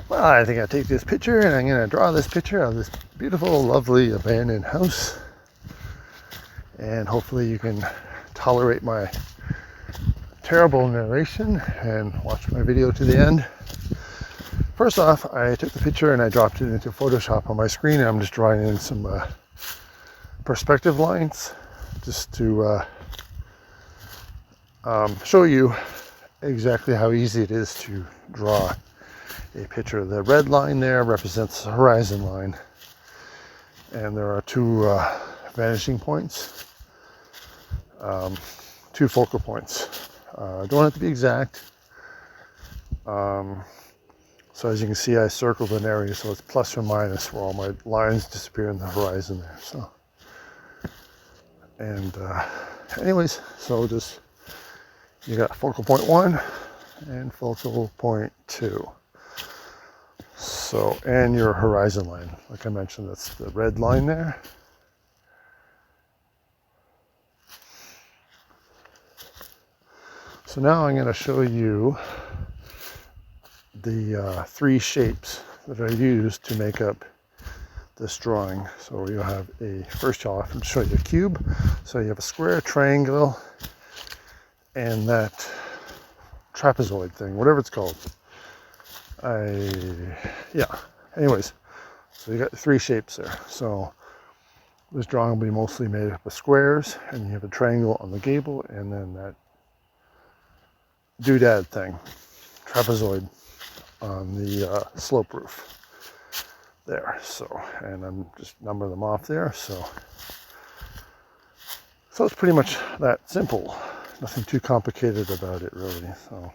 Well, I think I'll take this picture and I'm going to draw this picture of this beautiful, lovely abandoned house. And hopefully you can tolerate my terrible narration and watch my video to the end. First off, I took the picture and I dropped it into Photoshop on my screen, and I'm just drawing in some perspective lines just to show you exactly how easy it is to draw a picture. The red line there represents the horizon line, and there are two vanishing points, two focal points. Don't have to be exact. So as you can see, I circled an area, so it's plus or minus where all my lines disappear in the horizon there. So, and anyways, so just you got focal point 1 and focal point 2. So, and your horizon line, like I mentioned, that's the red line there. So now I'm going to show you the 3 shapes that I used to make up this drawing. So you have first I'll have to show you a cube. So you have a square, triangle, and that trapezoid thing, whatever it's called. Anyways, so you got 3 shapes there. So this drawing will be mostly made up of squares, and you have a triangle on the gable, and then that doodad thing, trapezoid, on the slope roof there. So, and I'm just numbering them off there. So it's pretty much that simple. Nothing too complicated about it, really. So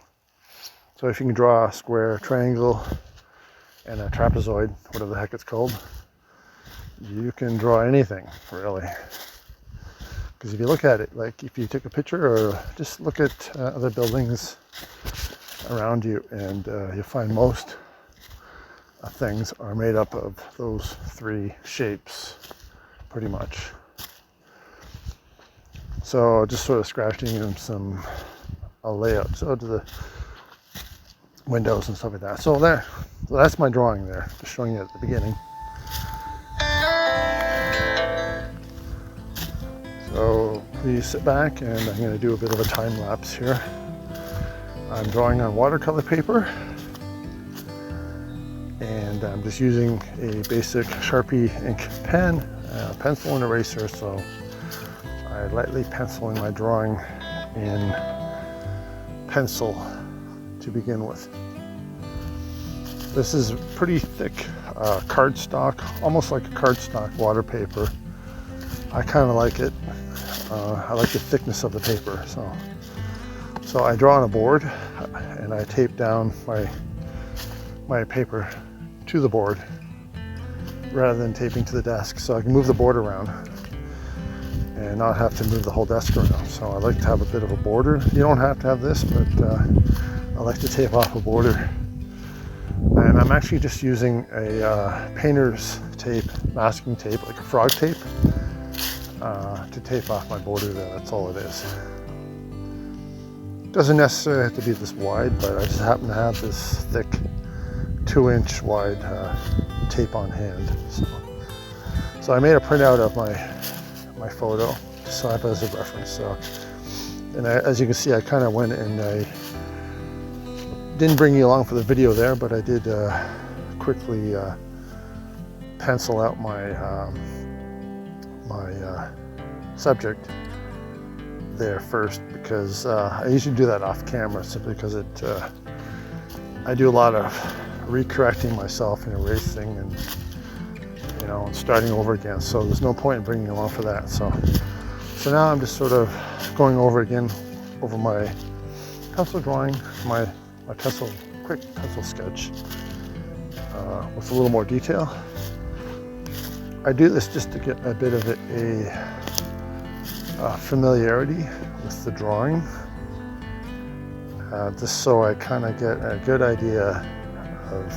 if you can draw a square, triangle, and a trapezoid, whatever the heck it's called, you can draw anything, really. Because if you look at it, like if you take a picture or just look at other buildings around you, and you'll find most things are made up of those 3 shapes, pretty much. So just sort of scratching in some layout, so to the windows and stuff like that. So there, so that's my drawing there, just showing you at the beginning. So please sit back, and I'm going to do a bit of a time lapse here. I'm drawing on watercolor paper, and I'm just using a basic Sharpie ink pen, pencil and eraser. So I lightly penciling my drawing in pencil to begin with. This is pretty thick cardstock, almost like a cardstock water paper. I kind of like it. I like the thickness of the paper. So I draw on a board, and I tape down my paper to the board rather than taping to the desk, so I can move the board around and not have to move the whole desk around. So I like to have a bit of a border. You don't have to have this, but I like to tape off a border. And I'm actually just using a painter's tape, masking tape, like a frog tape, to tape off my border there. That's all it is. Doesn't necessarily have to be this wide, but I just happen to have this thick 2-inch wide tape on hand. So I made a printout of my photo, just so I have it as a reference. So, and as you can see, I kind of went and I didn't bring you along for the video there, but I did quickly pencil out my subject there first, because I usually do that off camera, simply because I do a lot of recorrecting myself and erasing and starting over again. So there's no point in bringing you along for that. So now I'm just sort of going over again over my pencil drawing, my quick pencil sketch with a little more detail. I do this just to get a bit of a familiarity with the drawing, just so I kind of get a good idea of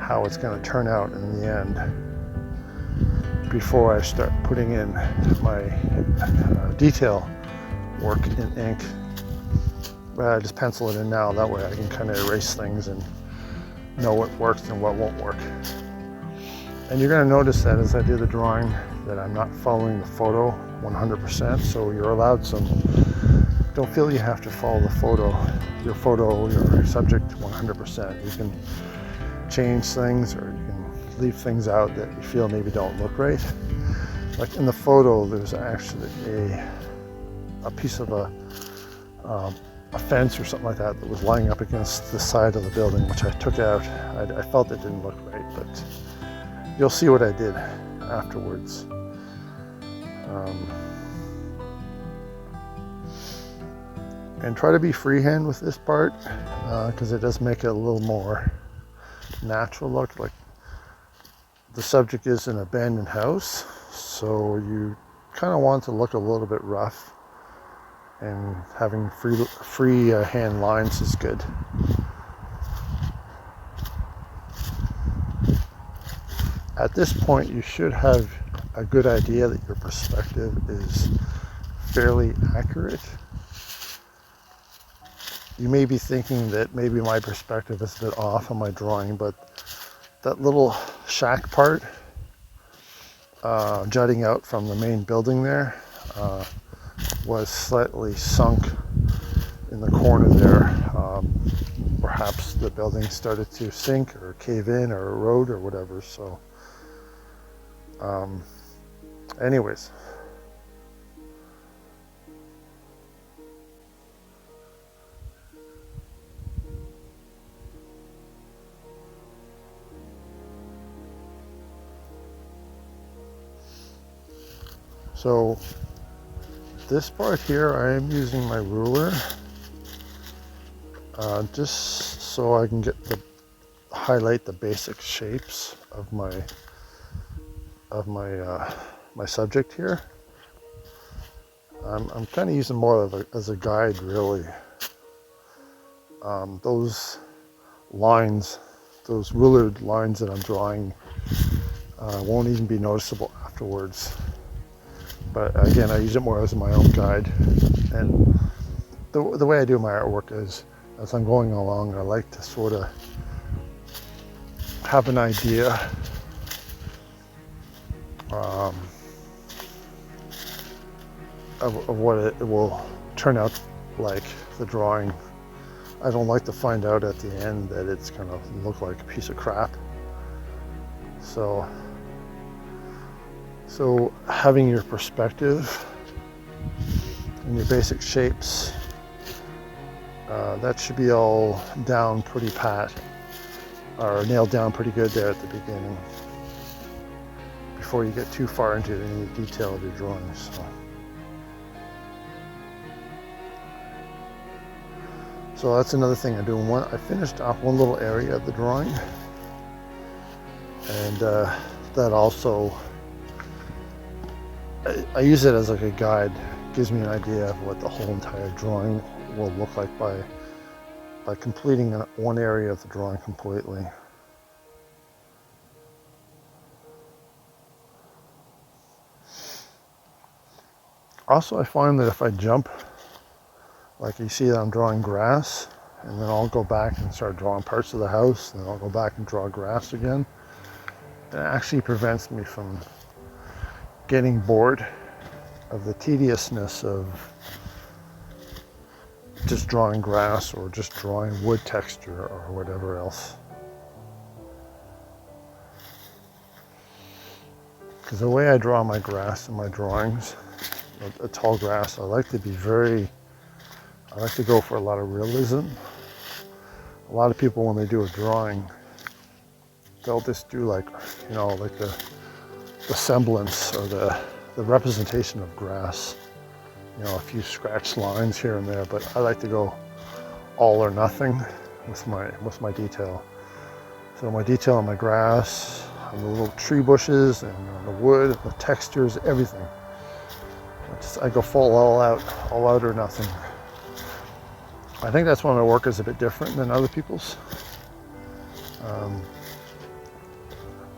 how it's going to turn out in the end before I start putting in my detail work in ink. But I just pencil it in now, that way I can kind of erase things and know what works and what won't work. And you're going to notice that as I do the drawing that I'm not following the photo 100%, so you're allowed some, don't feel you have to follow the photo, your subject 100%. You can change things, or you can leave things out that you feel maybe don't look right. Like in the photo, there's actually a piece of a fence or something like that that was lying up against the side of the building, which I took out. I felt it didn't look right, but you'll see what I did afterwards. And try to be freehand with this part, because it does make it a little more natural look. Like the subject is an abandoned house, so you kind of want to look a little bit rough, and having free hand lines is good. At this point, you should have a good idea that your perspective is fairly accurate. You may be thinking that maybe my perspective is a bit off on my drawing, but that little shack part jutting out from the main building there was slightly sunk in the corner there. Perhaps the building started to sink or cave in or erode or whatever. So anyways, so this part here, I am using my ruler just so I can highlight the basic shapes of my my subject here. I'm kind of using more as a guide, really. Those lines, those rulered lines that I'm drawing, won't even be noticeable afterwards. But again, I use it more as my own guide. And the way I do my artwork is, as I'm going along, I like to sort of have an idea of what it will turn out like, the drawing. I don't like to find out at the end that it's going to look like a piece of crap. So having your perspective and your basic shapes, that should be all down pretty pat, or nailed down pretty good there at the beginning, before you get too far into any detail of your drawings. So that's another thing I'm doing. I finished off one little area of the drawing, and that also, I use it as like a guide. It gives me an idea of what the whole entire drawing will look like by completing one area of the drawing completely. Also, I find that if I jump, like you see that I'm drawing grass, and then I'll go back and start drawing parts of the house, and then I'll go back and draw grass again, it actually prevents me from getting bored of the tediousness of just drawing grass or just drawing wood texture or whatever else. Because the way I draw my grass in my drawings, a tall grass, I like to go for a lot of realism. A lot of people, when they do a drawing, they'll just do like the semblance or the representation of grass. A few scratched lines here and there, but I like to go all or nothing with my detail. So my detail on my grass, on the little tree bushes, and on the wood, the textures, everything. I go full all out or nothing. I think that's why my work is a bit different than other people's.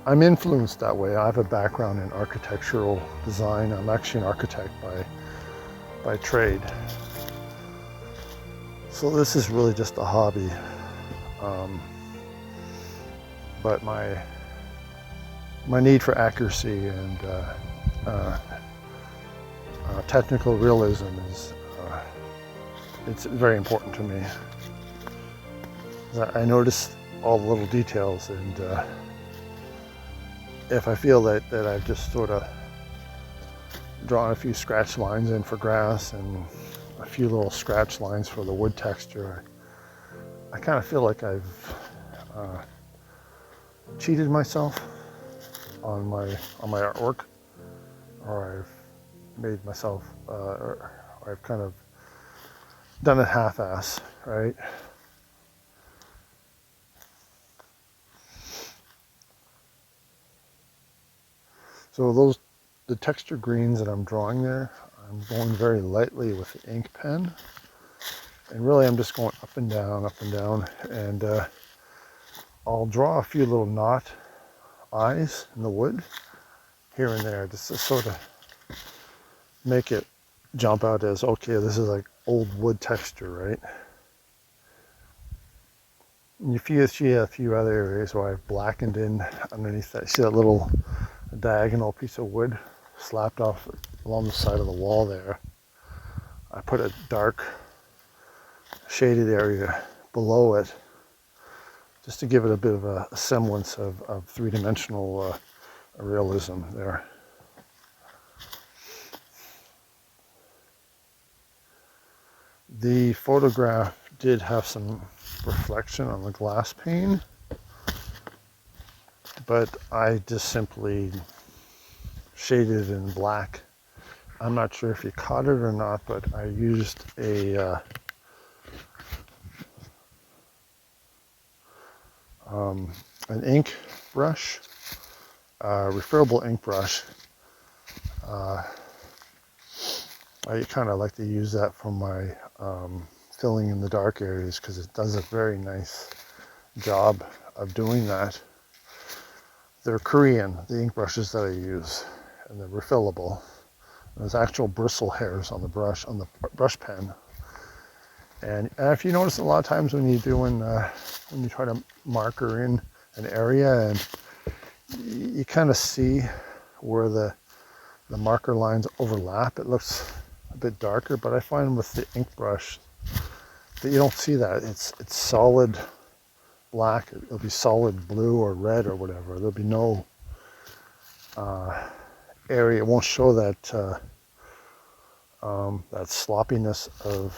I'm influenced that way. I have a background in architectural design. I'm actually an architect by trade. So this is really just a hobby. but my need for accuracy and technical realism is it's very important to me. I notice all the little details, and if I feel that I've just sort of drawn a few scratch lines in for grass and a few little scratch lines for the wood texture, I kind of feel like I've cheated myself on my artwork, or I've made myself, or I've kind of done it half-ass, right? So the texture greens that I'm drawing there, I'm going very lightly with the ink pen, and really I'm just going up and down, and I'll draw a few little knot eyes in the wood here and there, just to sort of make it jump out as, okay, this is like old wood texture, right? And you see a few other areas where I've blackened in underneath that. See that little diagonal piece of wood slapped off along the side of the wall there? I put a dark shaded area below it just to give it a bit of a semblance of three-dimensional realism there. The photograph did have some reflection on the glass pane, but I just simply shaded it in black. I'm not sure if you caught it or not, but I used an ink brush, refillable ink brush. I kind of like to use that for my filling in the dark areas, because it does a very nice job of doing that. They're Korean, the ink brushes that I use, and they're refillable. There's actual bristle hairs on the brush pen. And if you notice, a lot of times when you're doing, when you try to marker in an area, and you kind of see where the marker lines overlap, it looks a bit darker. But I find with the ink brush that you don't see that. It's solid black. It'll be solid blue or red or whatever. There'll be no area. It won't show that that sloppiness of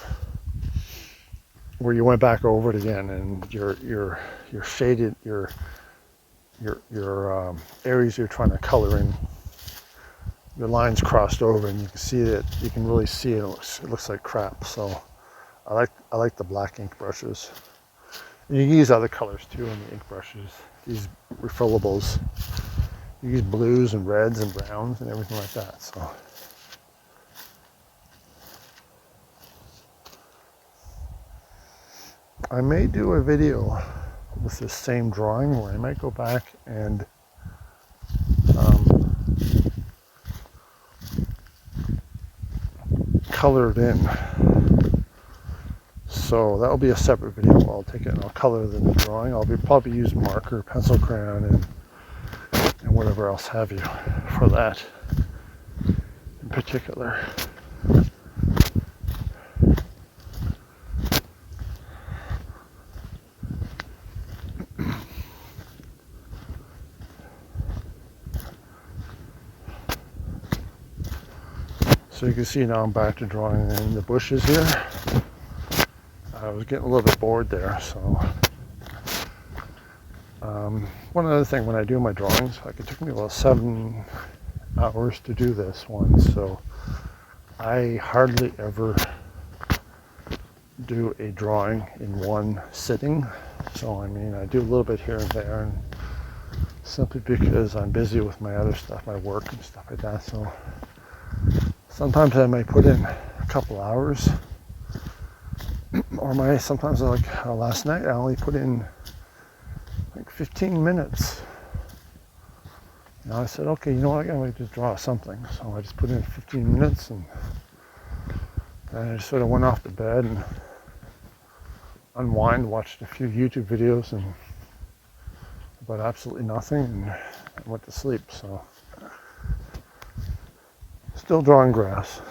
where you went back over it again, and your shaded your areas you're trying to color in, your lines crossed over, and you can see that, you can really see it. It looks like crap. So I like the black ink brushes. And you can use other colors too in the ink brushes. These refillables, you use blues and reds and browns and everything like that. So I may do a video with this same drawing where I might go back and color it in. So that'll be a separate video. I'll take it and I'll color the drawing. I'll probably use marker, pencil crayon, and whatever else have you for that in particular. So you can see now I'm back to drawing in the bushes here. I was getting a little bit bored there, so one other thing, when I do my drawings, like, it took me about 7 hours to do this one, so I hardly ever do a drawing in one sitting. So I mean, I do a little bit here and there, and simply because I'm busy with my other stuff, my work and stuff like that. So sometimes I might put in a couple hours, or sometimes like last night I only put in like 15 minutes. And I said, okay, you know what, I'm going to just draw something. So I just put in 15 minutes, and then I just sort of went off to bed and unwind, watched a few YouTube videos and about absolutely nothing and went to sleep. So still drawing grass.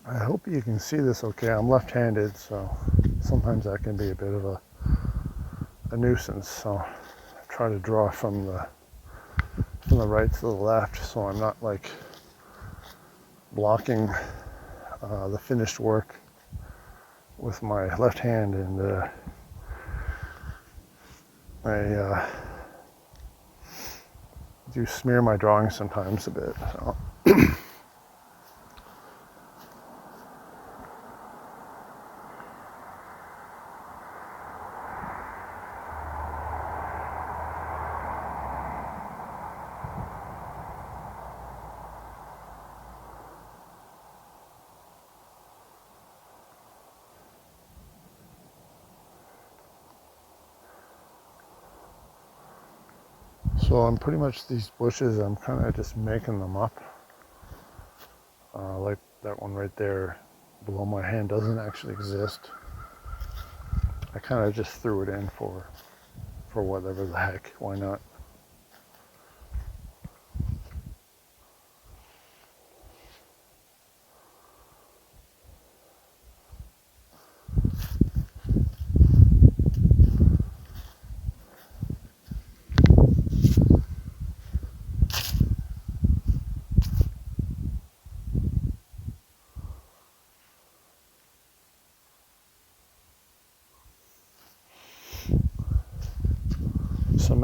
I hope you can see this okay. I'm left-handed, so sometimes that can be a bit of a nuisance. So I try to draw from the right to the left, so I'm not like blocking the finished work with my left hand, and I do smear my drawings sometimes a bit. So. So I'm pretty much, these bushes, I'm kind of just making them up. Like that one right there below my hand doesn't actually exist. I kind of just threw it in for whatever the heck, why not? So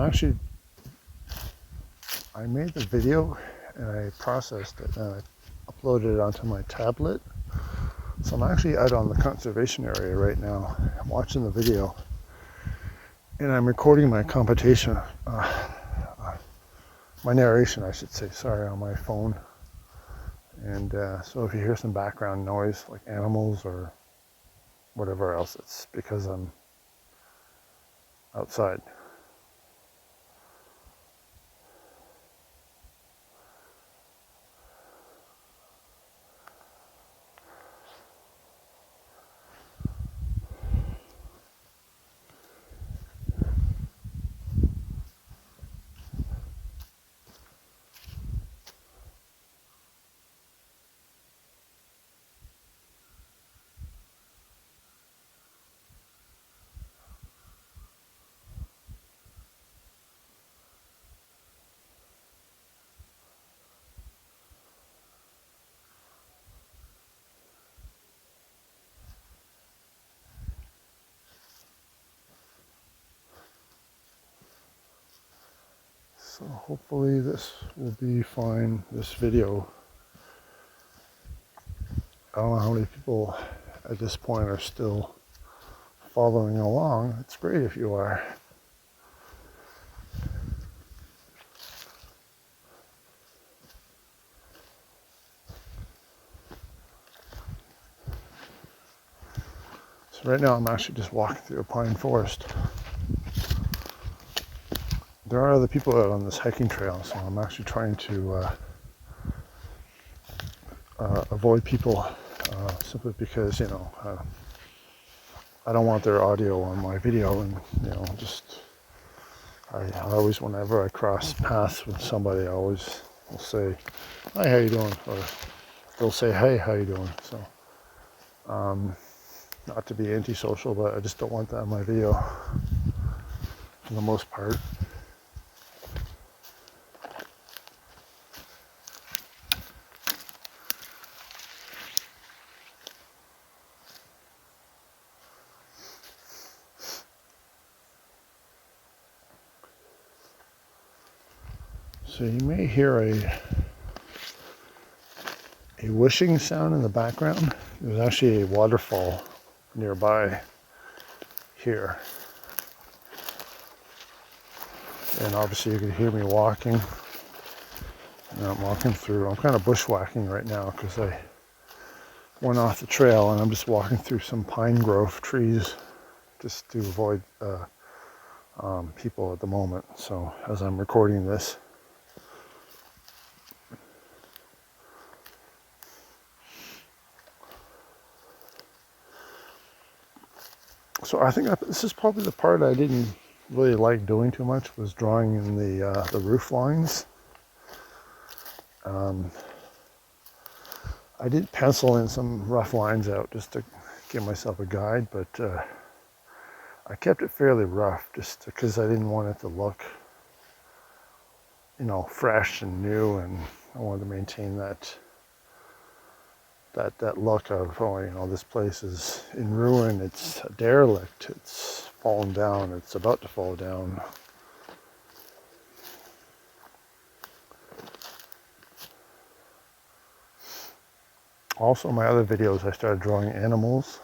I made the video and I processed it and I uploaded it onto my tablet. So I'm actually out on the conservation area right now. I'm watching the video and I'm recording my computation, my narration I should say, sorry, on my phone. And so if you hear some background noise like animals or whatever else, it's because I'm outside. So hopefully this will be fine, this video. I don't know how many people at this point are still following along. It's great if you are. So right now I'm actually just walking through a pine forest. There are other people out on this hiking trail, so I'm actually trying to avoid people simply because, you know, I don't want their audio on my video, and, you know, just I always, whenever I cross paths with somebody, I always will say, "Hi, how you doing?" Or they'll say, "Hey, how you doing?" So, not to be antisocial, but I just don't want that in my video for the most part. So you may hear a whooshing sound in the background. There's actually a waterfall nearby here. And obviously you can hear me walking. And I'm walking through, I'm kind of bushwhacking right now because went off the trail, and I'm just walking through some pine grove trees just to avoid people at the moment. So as I'm recording this, so I think this is probably the part I didn't really like doing too much, was drawing in the roof lines. I did pencil in some rough lines out just to give myself a guide, but I kept it fairly rough just because I didn't want it to look, fresh and new, and I wanted to maintain that look of, this place is in ruin, it's a derelict, it's fallen down, it's about to fall down. Also, my other videos, I started drawing animals,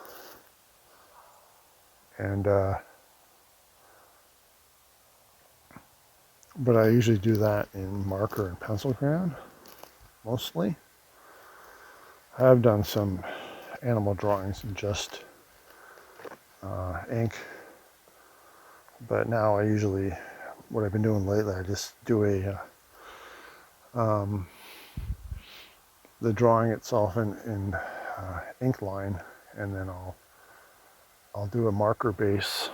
and but I usually do that in marker and pencil crayon, mostly. I have done some animal drawings in just ink, but now what I've been doing lately, I just do the drawing itself in ink line, and then I'll do a marker base,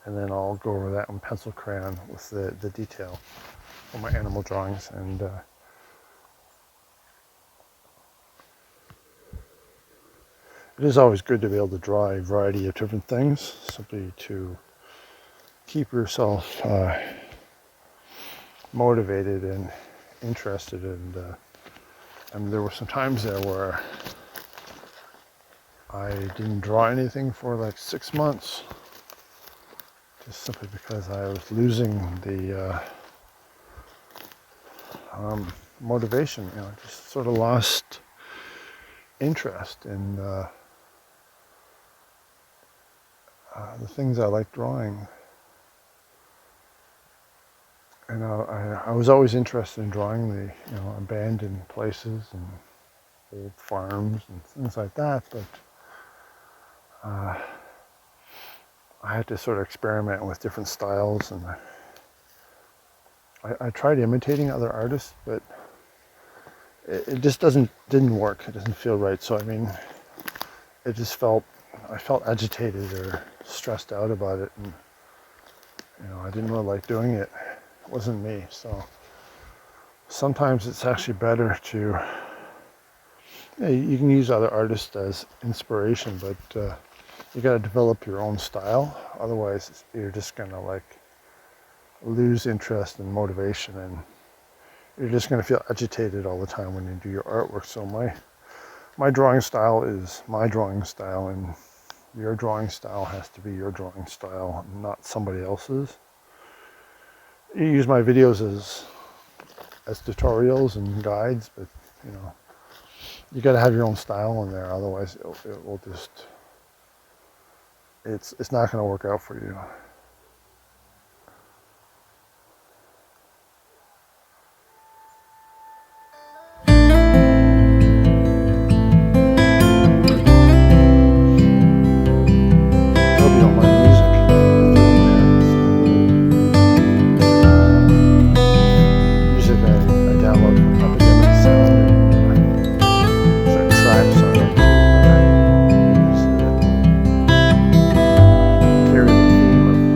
and then I'll go over that in pencil crayon with the detail for my animal drawings. And it is always good to be able to draw a variety of different things, simply to keep yourself motivated and interested. And there were some times there where I didn't draw anything for like 6 months, just simply because I was losing the motivation. Just sort of lost interest in the things I like drawing. And I was always interested in drawing the abandoned places and old farms and things like that, but I had to sort of experiment with different styles, and I tried imitating other artists, but it just didn't work. It doesn't feel right. So I felt agitated or stressed out about it, and I didn't really like doing it. It wasn't me. So sometimes it's actually better to, you can use other artists as inspiration, but you got to develop your own style. Otherwise, you're just gonna lose interest and motivation, and you're just gonna feel agitated all the time when you do your artwork. So my drawing style is my drawing style, and your drawing style has to be your drawing style, not somebody else's. You use my videos as tutorials and guides, but you got to have your own style in there. Otherwise, it will just, it's not going to work out for you. Carry the theme of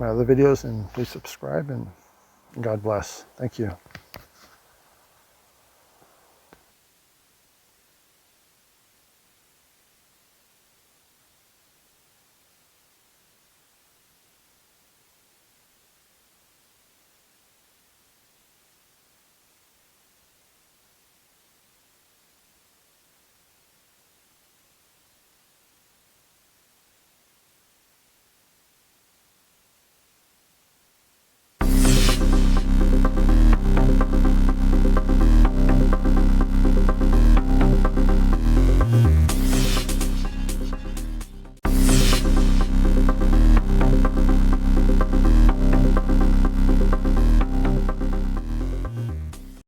my other videos, and please subscribe, and God bless. Thank you.